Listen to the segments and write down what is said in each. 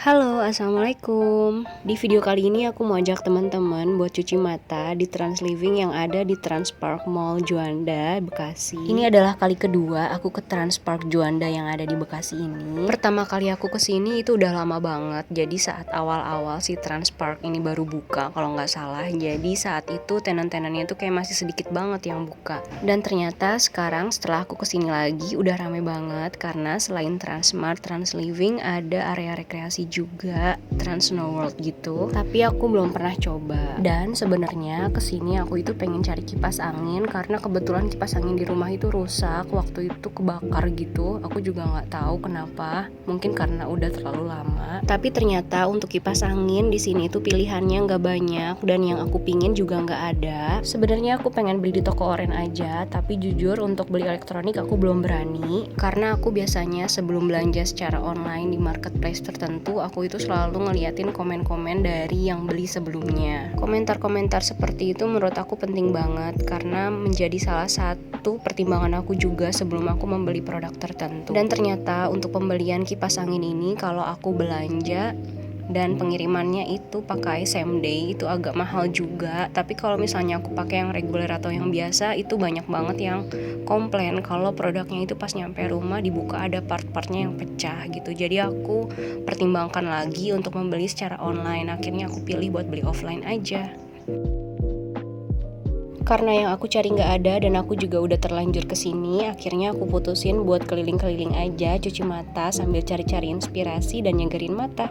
Halo, assalamualaikum. Di video kali ini aku mau ajak teman-teman buat cuci mata di Trans Living yang ada di Transpark Mall Juanda, Bekasi. Ini adalah kali kedua aku ke Transpark Juanda yang ada di Bekasi ini. Pertama kali aku kesini itu udah lama banget. Jadi saat awal-awal si Transpark ini baru buka, kalau nggak salah. Jadi saat itu tenan-tenannya itu kayak masih sedikit banget yang buka. Dan ternyata sekarang setelah aku kesini lagi udah rame banget karena selain Transmart, Trans Living ada area rekreasi juga, Trans Snow World gitu. Tapi aku belum pernah coba. Dan sebenarnya kesini aku itu pengen cari kipas angin karena kebetulan kipas angin di rumah itu rusak waktu itu kebakar gitu. Aku juga nggak tahu kenapa. Mungkin karena udah terlalu lama. Tapi ternyata untuk kipas angin di sini itu pilihannya nggak banyak dan yang aku pingin juga nggak ada. Sebenarnya aku pengen beli di toko oren aja, tapi jujur untuk beli elektronik aku belum berani karena aku biasanya sebelum belanja secara online di marketplace tertentu aku itu selalu ngeliatin komen-komen dari yang beli sebelumnya. Komentar-komentar seperti itu menurut aku penting banget karena menjadi salah satu pertimbangan aku juga sebelum aku membeli produk tertentu. Dan ternyata untuk pembelian kipas angin ini kalau aku belanja dan pengirimannya itu pakai same day itu agak mahal juga. Tapi kalau misalnya aku pakai yang reguler atau yang biasa itu banyak banget yang komplain kalau produknya itu pas nyampe rumah dibuka ada part-partnya yang pecah gitu. Jadi aku pertimbangkan lagi untuk membeli secara online. Akhirnya aku pilih buat beli offline aja. Karena yang aku cari nggak ada dan aku juga udah terlanjur kesini, akhirnya aku putusin buat keliling-keliling aja cuci mata sambil cari-cari inspirasi dan nyegerin mata.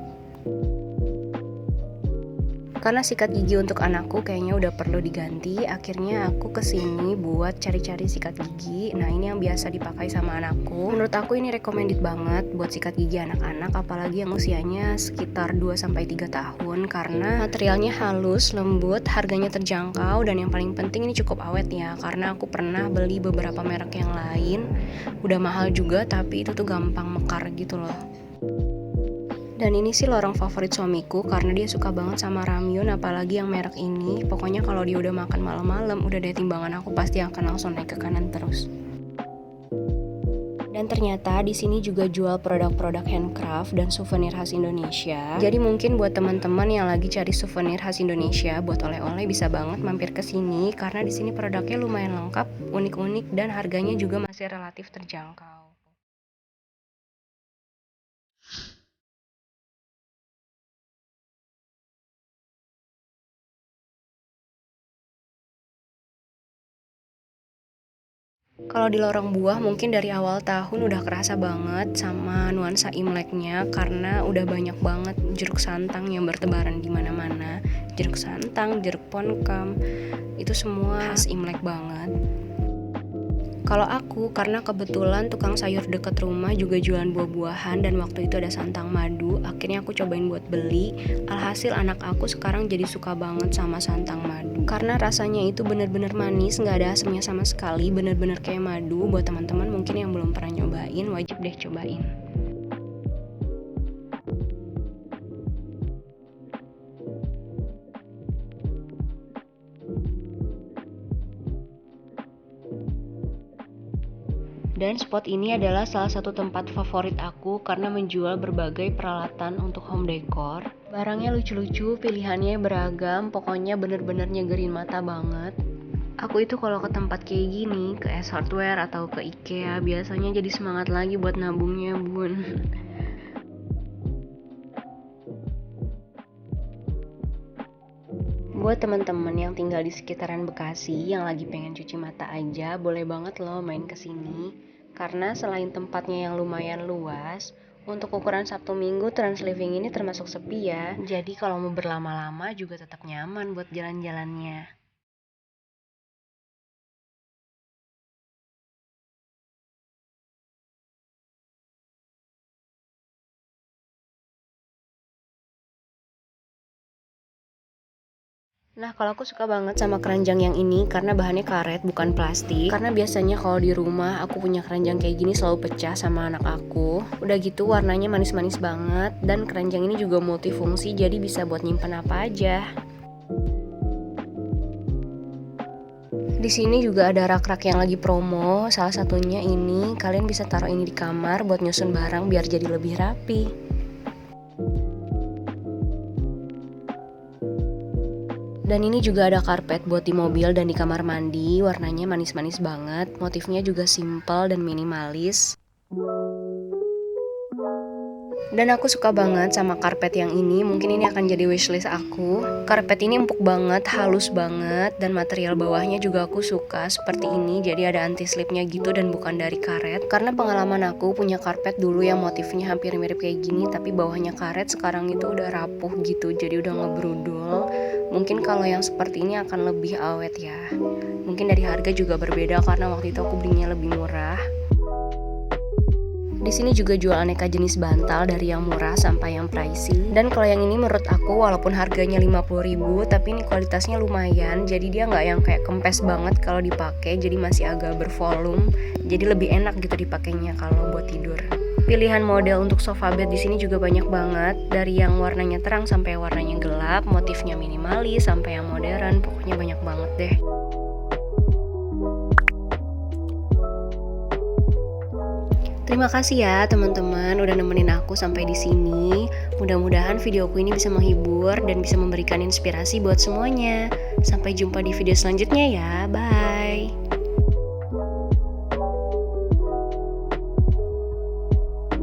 Karena sikat gigi untuk anakku kayaknya udah perlu diganti, akhirnya aku kesini buat cari-cari sikat gigi. Nah ini yang biasa dipakai sama anakku. Menurut aku ini recommended banget buat sikat gigi anak-anak, apalagi yang usianya sekitar 2-3 tahun. Karena materialnya halus, lembut, harganya terjangkau, dan yang paling penting ini cukup awet ya. Karena aku pernah beli beberapa merek yang lain, udah mahal juga tapi itu tuh gampang mekar gitu loh. Dan ini sih lorong favorit suamiku karena dia suka banget sama ramyun, apalagi yang merek ini. Pokoknya kalau dia udah makan malam-malam, udah deh timbangan aku pasti akan langsung naik ke kanan terus. Dan ternyata di sini juga jual produk-produk handcraft dan souvenir khas Indonesia. Jadi mungkin buat teman-teman yang lagi cari souvenir khas Indonesia buat oleh-oleh bisa banget mampir ke sini karena di sini produknya lumayan lengkap, unik-unik dan harganya juga masih relatif terjangkau. Kalau di lorong buah mungkin dari awal tahun udah kerasa banget sama nuansa Imleknya karena udah banyak banget jeruk santang yang bertebaran di mana-mana. Jeruk santang, jeruk ponkam, itu semua khas Imlek banget. Kalau aku, karena kebetulan tukang sayur deket rumah juga jualan buah-buahan dan waktu itu ada santang madu, akhirnya aku cobain buat beli. Alhasil anak aku sekarang jadi suka banget sama santang madu. Karena rasanya itu bener-bener manis, nggak ada asamnya sama sekali, bener-bener kayak madu. Buat teman-teman mungkin yang belum pernah nyobain, wajib deh cobain. Dan spot ini adalah salah satu tempat favorit aku karena menjual berbagai peralatan untuk home decor. Barangnya lucu-lucu, pilihannya beragam, pokoknya bener-bener nyegerin mata banget. Aku itu kalau ke tempat kayak gini, ke S Hardware atau ke IKEA, biasanya jadi semangat lagi buat nabungnya, bun. Buat teman-teman yang tinggal di sekitaran Bekasi yang lagi pengen cuci mata aja, boleh banget loh main ke sini. Karena selain tempatnya yang lumayan luas, untuk ukuran Sabtu Minggu Trans Living ini termasuk sepi ya. Jadi kalau mau berlama-lama juga tetap nyaman buat jalan-jalannya. Nah, kalau aku suka banget sama keranjang yang ini karena bahannya karet bukan plastik. Karena biasanya kalau di rumah aku punya keranjang kayak gini selalu pecah sama anak aku. Udah gitu warnanya manis-manis banget dan keranjang ini juga multifungsi jadi bisa buat nyimpen apa aja. Di sini juga ada rak-rak yang lagi promo. Salah satunya ini, kalian bisa taruh ini di kamar buat nyusun barang biar jadi lebih rapi. Dan ini juga ada karpet buat di mobil dan di kamar mandi, warnanya manis-manis banget, motifnya juga simple dan minimalis. Dan aku suka banget sama karpet yang ini, mungkin ini akan jadi wishlist aku. Karpet ini empuk banget, halus banget, dan material bawahnya juga aku suka seperti ini. Jadi ada anti slipnya gitu dan bukan dari karet. Karena pengalaman aku punya karpet dulu yang motifnya hampir mirip kayak gini, tapi bawahnya karet, sekarang itu udah rapuh gitu, jadi udah ngebrudul. Mungkin kalau yang seperti ini akan lebih awet ya. Mungkin dari harga juga berbeda karena waktu itu aku belinya lebih murah. Di sini juga jual aneka jenis bantal dari yang murah sampai yang pricey. Dan kalau yang ini menurut aku walaupun harganya 50.000 tapi ini kualitasnya lumayan. Jadi dia nggak yang kayak kempes banget kalau dipakai, jadi masih agak bervolume. Jadi lebih enak gitu dipakainya kalau buat tidur. Pilihan model untuk sofa bed di sini juga banyak banget, dari yang warnanya terang sampai warnanya gelap, motifnya minimalis sampai yang modern, pokoknya banyak banget deh. Terima kasih ya teman-teman udah nemenin aku sampai di sini. Mudah-mudahan videoku ini bisa menghibur dan bisa memberikan inspirasi buat semuanya. Sampai jumpa di video selanjutnya ya. Bye.